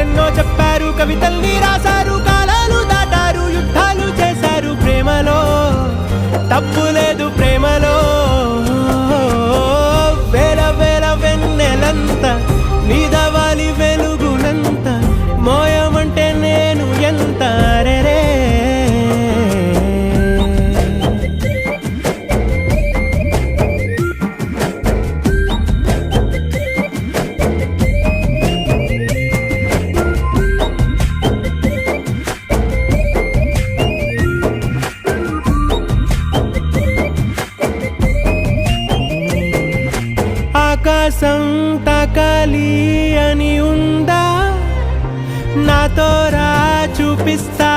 కథలెన్నో చెప్పారు, కవితల్ని రాశారు, కాలాలు దాటారు, యుద్ధాలు చేశారు. ప్రేమలో తప్పు లేదు, ప్రేమలో వేల వేల వెన్నెలంత నీదవాలి వెలుగునంత, మోయమంటే నేను ఎంత రే. ఆకాశం తాకాలి అని ఉందా, నాతో రా చూపిస్తా